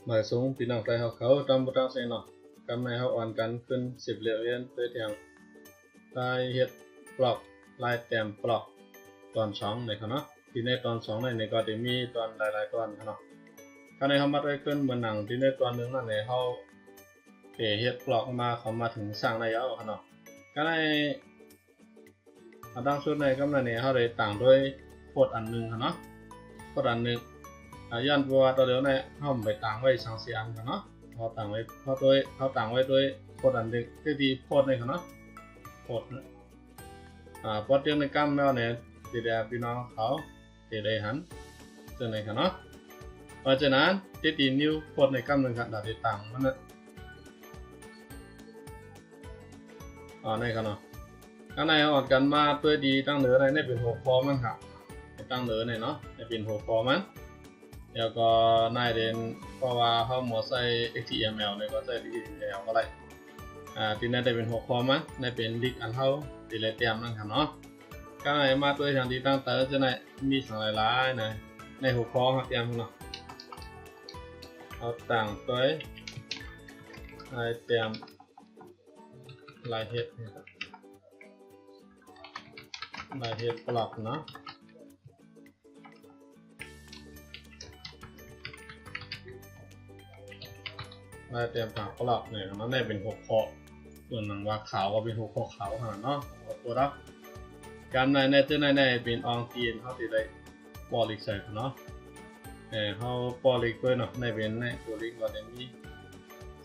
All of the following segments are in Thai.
หมายสูงพี่น้องใจเขาจำบ่ต้องใส่เนาะกำในเขาอ่อนกันขึ้น10เหลี่ยมเรียนด้วยเทียงลายเฮ็ดปลอกลายแต้มปลอกตอน2นี่ครับเนาะที่ในตอน2นี่ก็จะมีตอนหลายๆตอนครับเนาะถ้าในเขามาด้วยขึ้นเหมือนหนังที่ในตอนนึงนั่นเนี่ยเขาเฮ็ดปลอกมาเขามาถึงสร้างได้แล้วครับเนาะก็ในตั้งชุดในกำในเขาได้ต่างด้วยโคดอันนึงครับเนาะโคดอันนึงย้อนเพราะว่าตัวเดียวในเขาไปต่างไว้2-4อันครับเนาะเขาต่างไว้ต่างไว้ด้วยโคดอันนึงที่โคดในครับเนาะโคดพอเตรียมในกำแล้วเนี่ยที่ได้พี่น้องเขาที่ได้หันเจอในครับเนาะเพราะฉะนั้นที่นิ้วโคดในกำนึงครับได้ต่างมันนะในครับเนาะข้างในเขาออกกันมาตัวดีตั้งเหนือในเป็นหัวคอมันครับตั้งเหนือในเนาะเป็นหัวคอมันแล้วก็นายเด่นเพราะว่าเขาหมดใส่ HTML เนี่ยก็ใส่ HTML ก็ได้ที่นั่นได้เป็นหัวคอมันในเป็นลิกอันเขาที่เลยเตรียมนั่นครับเนาะข้างในมาตัวอย่างที่ตั้งแต่จะในมีสองหลายๆในหัวคอครับเตรียมเนาะเอาต่างตัวลายเตรียมลายเฮ็ดลายเฮ็ดปลอกเนาะลายเตรียมต่างปลอกเนี่ยมันได้เป็นหัวคอส่วนหนังว่าขาวก็เป็นหัวคอขาวขนาดเนาะตัวรับการในเจ้าในเป็นอองตีนเขาติดได้ปอลิกใส่เนาะเขาปอลิกด้วยเนาะในเป็นในตัวลิกก็จะมี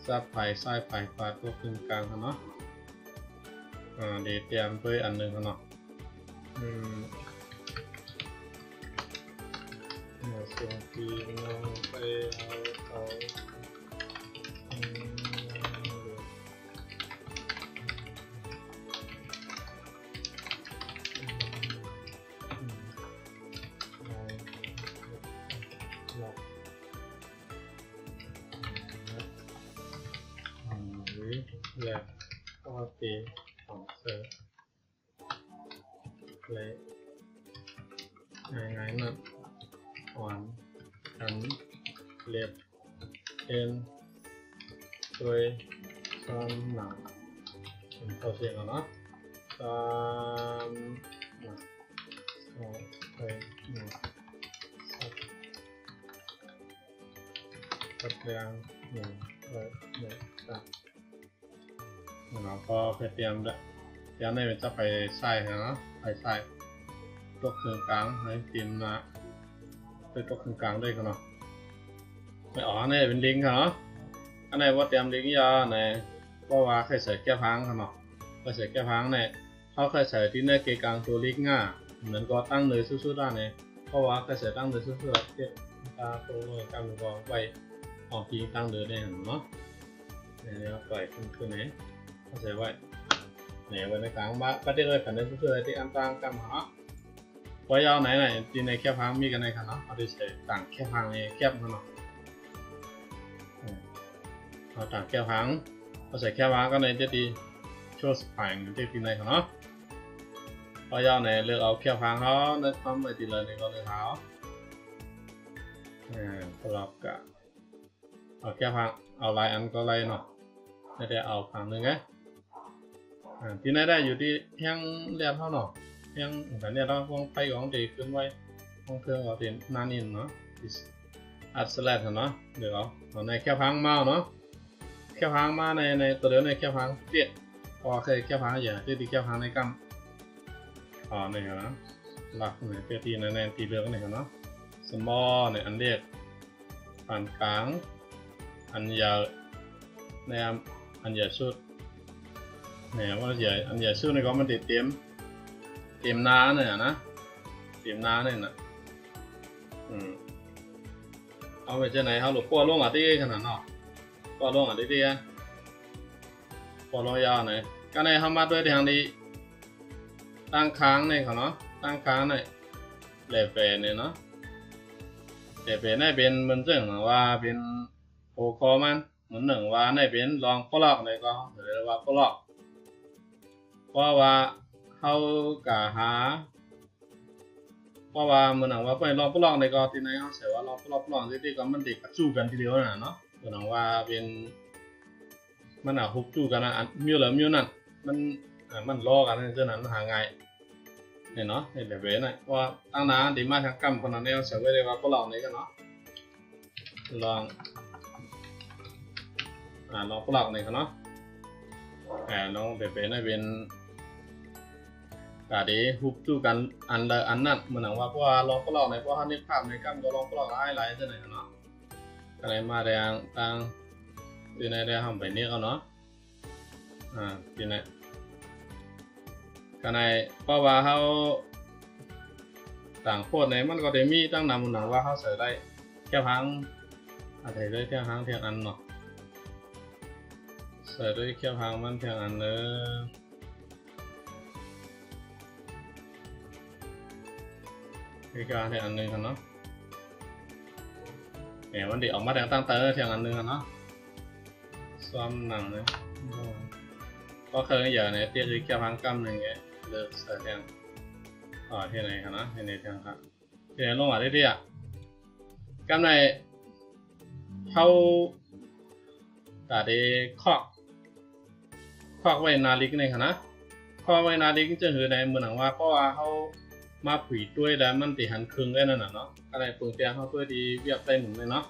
ซับไผ่ไส้ไผ่ปลาตัวครึ่งกลางเนาะเดี๋ยวเตรียมด้วยอันนึงเนาะมาส่งพี่น้องไปเอาและก็ตีของเสือเลยง่ายๆนะอ่อนกันเรียบเอ็นด้วยซ้ำหนังเป็นตัวเสียงเนาะซ้ำหนังไปหนึ่งสับแรงหนึ่งเราก็เตรียมในเป็นจะไปใส่นะไปใส่ตัวเครื่องกลางให้เตรียมนะเป็นตัวเครื่องกลางได้กันเนาะไม่อ๋อเนี่ยเป็นลิงก์เนาะอันไหนว่าเตรียมลิงก์ยาเนี่ยเพราะว่าเคยใส่แก้พังเนาะเคยใส่แก้พังเนี่ยเขาเคยใส่ที่ในเกกลางตัวลิงก์ง่าเหมือนก็ตั้งเลยสู้ๆได้เนี่ยเพราะว่าเคยใส่ตั้งเลยสู้ๆเทียบตาตัวกลางก็ไว้ออกทีตั้งเลยได้เนาะเนี่ยปล่อยขึ้นไหนเขาใส่ไว้เนี่ยไว้ในกลางบ้านก็ได้เลยกันได้สู้ๆที่อันต่างกันเนาะไว้ยาวไหนที่ในแค่พังมีกันในกันเนาะเอาไปใส่ต่างแค่พังเนี่ยแคบเนาะเอาต่างแค่พังเอาใส่แค่พังก็ในจะดีโชว์สปายที่ที่ในเนาะไว้ยาวไหนเลือกเอาแค่พังเขาในความไปตีเลยในก็เลยเขาสลับกับเอาแค่พังเอาลายอันก็ลายเนาะไม่ได้เอาพังหนึ่งไงที่ไหนได้อยู่ที่เพียงเรียบเท่าเนาะเพียงแบบนี้เราวางไปของดีขึ้นไว้วางเครื่องเราเป็นนานินเนาะอัดสลัดเนาะเดี๋ยวเอาในแค่พังเมาเนาะแค่พังมาในตัวเดียวในแค่พังเตี้ยพอเคยแค่พังอย่างที่แค่พังในกำนี่นะหลักในเตี้ยทีในตีเลือกนี่เนาะสมอในอันเล็กปานกลางอันยาวในอันใหญ่สุดเนี่ยว่าใหญ่อันใหญ่สุดในก็มันติดเตรียมน้าเนี่ยนะเตรียมน้าเนี่ยนะเอาไปเจอไหนเขาหลุดป้อล่วงอ่ะที่ขนาดเนาะป้อล่วงอ่ะที่ป้อล่วงยาวไหนก็ในเขามาด้วยทางนี้ตั้งค้างเนี่ยเขาเนาะตั้งค้างเนี่ยเลเวเนี่ยเนาะเลเวเนี่ยเป็นเหมือนเรื่องว่าเป็นโอคอมันเหมือนหนึ่งว่าในเป็นลองปลอกในก็เรียกว่าปลอกเพราะว่าเขากะหาเพราะว่าเหมือนหนังว่าไปลองปลอกในก็ที่ไหนเขาเสียว่าลองปลอกที่ก็มันเด็กสู้กันทีเดียวนะเนาะ เหมือนว่าเป็นมันฮุบจูกันนะมิวแล้วมิวนั่นมันล้อกันเจ้านั้นหาง่ายเนี่ยเนาะเนี่ยแบบนี้นะว่าตั้งนานดีมากทั้งกำคนนั้นเนี่ยเสียไว้เลยว่าพวกเราเนี่ยกันเนาะลองลองพวกเราเนี่ยกันเนาะลองแบบนี้นะเป็นกาดีฮุบจูกันอันละอันนั่นเหมือนว่าเพราะว่าลองพวกเราเนี่ยเพราะว่านี่ภาพในกำก็ลองพวกเราหลายเจ้าไหนเนาะอะไรมาแรงตั้งที่ไหนได้ทำไปนี่กันเนาะที่ไหนกันในเพราะว่าเขาต่างโคตรในมันก็ได้มีตั้งนำหนังว่าเขาใส่ได้แค่พังอะไรได้แค่พังเพียงอันเนาะใส่ได้แค่พังมันเพียงอันเลยแค่พังเพียงอันนึงกันเนาะมันดีออกมาแต่ตั้งเตอเพียงอันนึงกันเนาะซ้อมหนังเลยก็เคยอย่างเนี่ยเตี้ยคือแค่พังกำหนึ่งเงี้ยเลิกใส่เพียงที่ไหนกันนะที่ไหนเพียงครับที่ไหนลงมาได้ๆกำในเขาได้คอกไว้นาฬิกในขณะคอกไว้นาฬิกจะหือในเหมือนว่าเพราะว่าเขามาผุยด้วยแล้วมันติหันครึ่งได้นั่นน่ะเนาะอะไรปรุงเตียงเขาตัวดีเวียบได้หนุนเลยเนาะ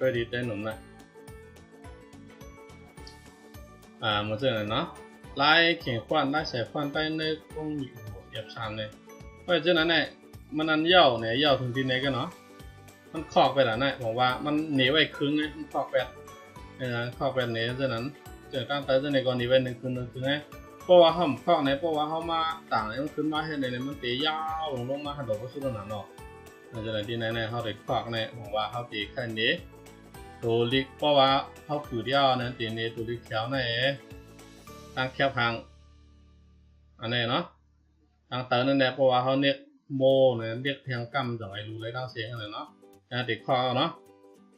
ตัวดีได้หนุนนะเหมือนเช่นเนาะไล่เขียนควันไล่ใส่ควันใต้ในกงอยู่เย็บชามเลยเพราะฉะนั้นเนี่ยมันอันเย่าเนี่ยเย่าถึงที่ไหนกันเนาะมันคอกไปแล้วนะบอกว่ามันหนีไว้ครึ่งเนี่ยมันคอกไปคอกไปเนี่ยฉะนั้นเจอการเตยในกรณีไว้หนึ่งคืนไงเพราะว่าเขาคอกเนี่ยเพราะว่าเขามาต่างเนี่ยมันขึ้นมาให้ในมันตียาวลงมาหันดอกก็สุดหนาเนาะฉะนั้นที่ไหนเขาได้คอกเนี่ยบอกว่าเขาตีแค่นี้ตัวลิกเพราะว่าเขาปืดยาวเนี่ยตีนี้ตัวลิกแถวเนี่ยตั้งแคบพังอันนี้เนาะตั้งเตยนั่นแหละเพราะว่าเขาเนี่ยโมเนี่ยเรียกเพียงกำจากไอ้รู้เลยตั้งเสียงอะไรเนาะติดข้อเนาะ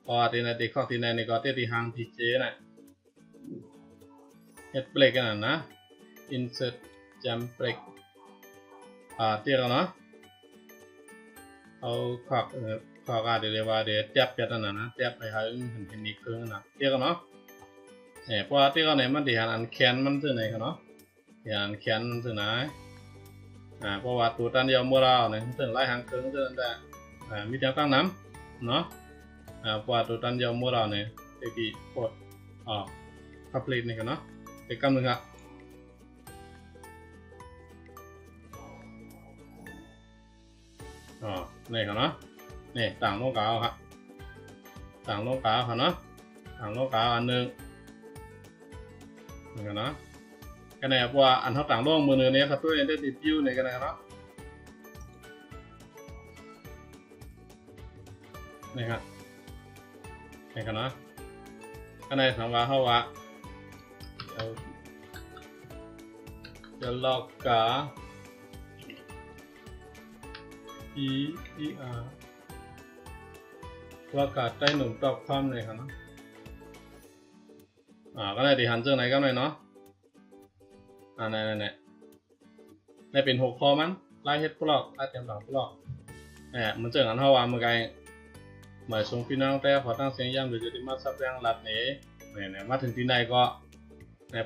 พอตีในติดข้อตีในนี่ก็ตีหางทีเจน่ะเฮดเบรกกันนะ insert jump break ตีกันเนาะเอาข้อการเดี๋ยวว่าเดี๋ยวเจ็บจัดนั่นนะเจ็บไปหาเห็นนี่ครึ่งนะตีกันเนาะเพราะตีกันไหนมันตีหันอันแขนมันถึงไหนกันเนาะหันแขนถึงไหนเพราะว่าตัวตันยาวมัวเราเนี่ยถึงไล่หางครึ่งถึงแต่มีจังตั้งน้ำเนาะเพราะว่าตัวตันยาวมัวเราเนี่ยที่กดคัพลีนี่กันเนาะเป็นกำหนึ่งนี่กันเนาะนี่ต่างโลกาครับต่างโลกาครับเนาะต่างโลกาอันหนึ่งนี่กันเนาะกันเนี่ยเพราะว่าอันเท่าต่างโลกมือหนึ่งเนี่ยครับตัวเองได้ติดยิ้วในกันเนาะนี่ครับนี่กันเนาะกันในสังวาเขาว่าจะลอกกาลอกกาใต้หนุ่มตอบคำเลยครับเนาะก็ได้ที่หันเจอไหนก็ไหนเนาะนี่ได้เป็น6ข้อมันไล่เฮ็ดพวกไล่เตรียมหลังพวกมันเจอกันเท่าว่าเมื่อไงหมายส่งพี่น้องแต่ขอตั้งเสียงย่ำหรือจะติมาซับแรงรัดนี้เนี่ยมาถึงที่ไหนก็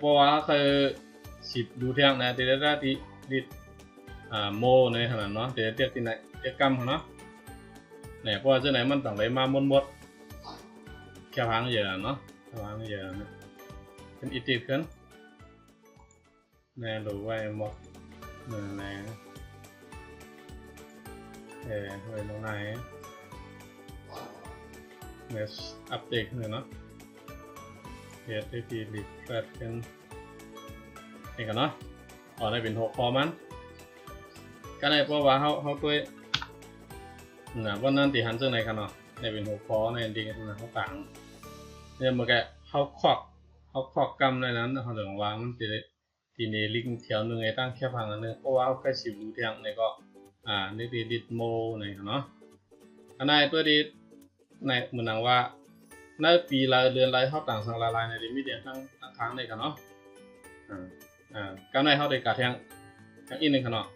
เพราะว่าเคยสิบดูเที่ยงนะแต่ได้ดิโมในขนาดเนาะแต่เทียบที่ไหนเทียบกำเนาะเพราะว่าเจ้าไหนมันต่างเลยมาหมดแค่พังเยอะเนาะแค่พังเยอะนะเป็นอิติขึ้นหรือไว้หมดไว้ตรงไหนอัปเดตเลยเนาะที่รีเฟรชกันนี่กันเนาะได้เป็น6 พอมันก็ได้เพราะว่าเขาตัววันนั้นตีหันเจอไหนกันเนาะได้เป็น6 พอในดีกันนะเขาต่างเนี่ยเมื่อกี้เขาคอกกำในนั้นเขาถึงวางมันทีนี้ลิงแถวหนึ่งไอ้ตั้งแค่พังอันนึงเพราะว่าเขาใกล้สิบดูเทียงในก็นี่ตีดิดโมในกันเนาะอันไหนตัวดีในเหมือนว่าในปีละเดือนไรเขาต่างสังละลายในดิมิเดียทั้งครั้งในกันเนาะการในเขาได้กาแทงอีกหนึ่งขนาด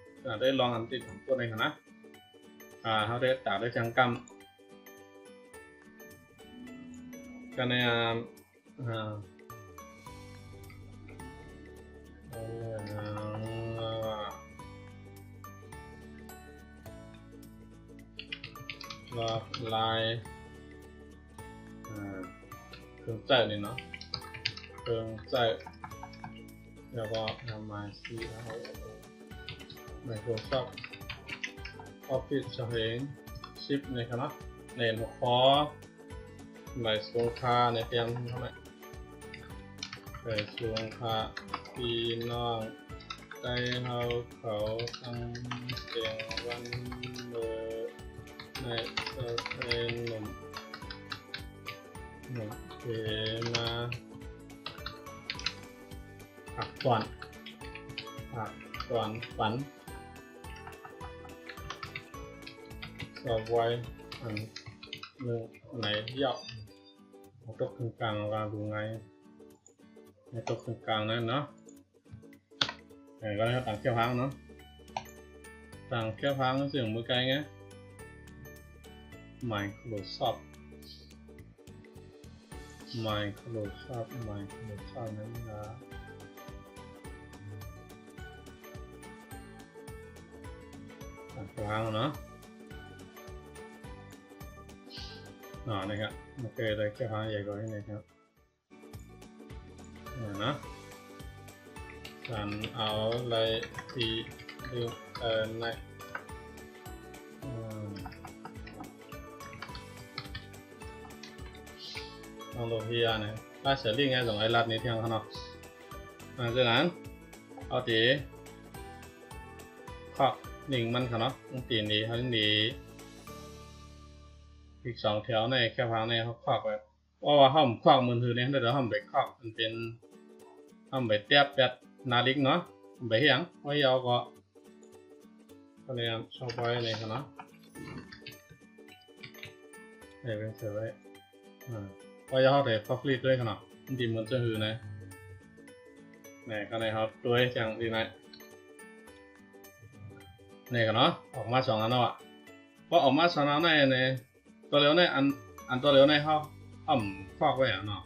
ได้ลองอันติดของตัวในขนาด เขาได้tạoได้trang căm cái này và lại thường chạy này nó thường chạyแล้วก็ทำมาที่Microsoft Office เองชิปในคณะในหัวข้อในส่วนค่าในเตียงเท่าไหร่ในส่วนค่าพี่น้องได้เขาตั้งเตียงวันเมื่อในเป็นหนุ่มเกมาผักก่อนฝันสอบไว้อันหนึ่งไหนยอกตกตรงกลางเราดูไงในตกตรงกลางนั่นเนาะก็ได้ต่างแค่พังเนาะต่างแค่พังเสียงมือไกลไงMicrosoft นั้นนะต่างแค่พังเนาะนะครับโอเคเลยแค่พังใหญ่กว่านี้นะครับนะฉันเอาเลยที่ดูในลองดูที่นะถ้าเฉลี่ยไงส่งไอ้รัดนี้เที่ยงข้างนอกจากนั้นเอาตีข้อหนึ่งมันข้างนอกตีนี้เขาตีอีกสองแถวในแค่พังในเขาควักไว้ว่าห้องควักมือถือเนี่ยเดี๋ยวห้องไปควักมันเป็นห้องไปเทียบแบบนาฬิกเนาะไปเฮียงไว้ยาวก็เลยชอบไว้ในขนาดนี่เป็นเสือไว้ไว้ยาวแต่ฟักลีดด้วยขนาดมันดีเหมือนจะหือนะนี่ก็ในครับด้วยจังดีไหมนี่กันเนาะออกมาสองอันเนาะพอออกมาสองอันในตัวเร็วในอันตัวเร็วในเขาควักไว้เนาะ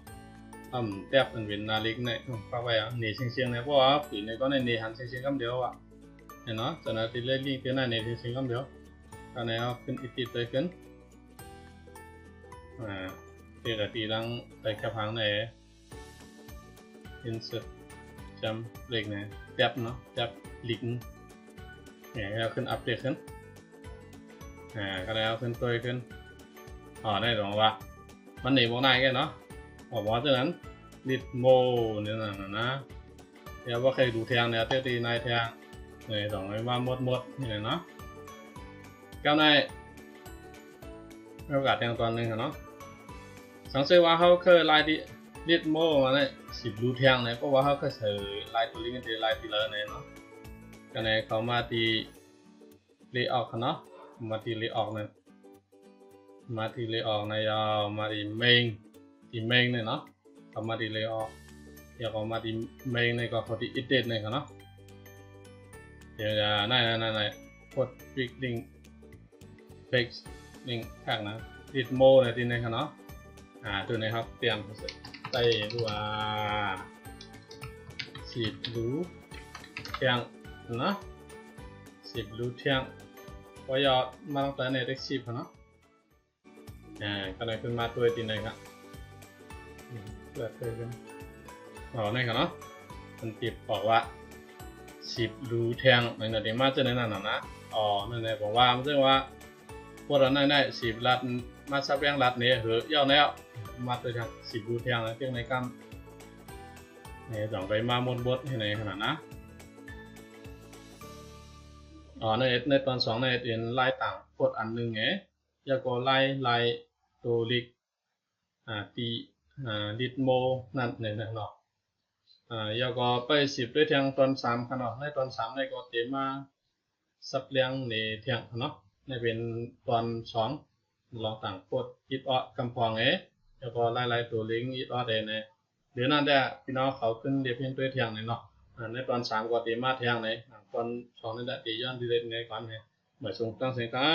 แทบเป็นนาฬิกในควักไว้หนีเชียงๆเนี่ยเพราะว่าปีนี้ก็ในหนีหันเชียงๆคำเดียวเห็นเนาะจะนาทีเล่นลิงก์ที่ไหนหนีเชียงๆคำเดียวตอนนี้เขาขึ้นอิติดเลยขึ้นที่กติลังไปกระพังในinsert จำเล็กเนี่ยแทบเนาะแทบลิงก์เนี่ยเราขึ้นอัปเดตขึ้นก็แล้วขึ้นตัวขึ้นได้หรอว่ามันหนีบอกนายแกเนาะบอกว่าจากนั้นดิดโมเนี่ยนะเดี๋ยวว่าใครดูแทงเนี่ยเตตีนายแทงเนี่ยสองไอ้ว่าหมดนี่เนาะก้าวในโอกาสแทงตอนนึงเนาะสังเกตว่าเขาเคยไล่ดิดโมมาเนี่ย10ดูแทงเนี่ยเพราะว่าเขาเคยใช้ไล่ตัวลิงก์ตีไล่ตีเลยเนี่ยเนาะก็เนี่ยเขามาตีเลย์ออกเนาะมาตีเลย์ออกเนี่ยมาตีเลย์ออกในยาวมาตีเมงเนี่ยเนาะเขามาตีเลย์ออกเดี๋ยวเขามาตีเมงเนี่ยก็เขาตีอิดเด็ดเนี่ยเนาะเดี๋ยวจะนั่นกดฟิกลิงข้างนะดิดโมเนี่ยตีเนี่ยเนาะตัวนี้ครับเตรียมใส่ดู10รูเทียงนะ10รูเทียงพอยอดมาตั้งแต่ในเด็ก10เนาะก็ได้ขึ้นมาตัวตีไหนครับเปิดเลยกันนี่ครับเนาะมันติดบอกว่า10รูเทียงในนาทีมาจะในนั้นนะนั่นแหละผมว่ามันจะว่าพวกเราได้10รัดมาซับแรงรัดเนี่ยเหอะย่อแล้วมาตัวจาก10รูเทียงนะเพียงในกันเนี่ยส่งไปมาหมดบดให้ในขนาดนะในตอน2ในเรียนไล่ต่างกดอันหนึ่งไงอยากก็ไล่ตัวลิกตีดิดโมนั่นเนี่ยเนาะอยากก็ไป10ด้วยเทียงตอน3ขนาดในตอน3ในก็เต็มมาซับเลี้ยงในเทียงเนาะในเป็นตอน2ลองต่างกดอิดออกำพองแล้วก็ไล่ตัวลิงก์อิดออกได้เนี่ยเดี๋ยวนั้นได้พี่น้องเขาขึ้นเดี๋ยวเพียงด้วยเทียงในเนาะในตอน3ก็เต็มมาเทียงในตอน2นี่ได้ตีย้อนดีเลยในก่อนเนี่ยเหมือนส่งตั้งเสียงกัน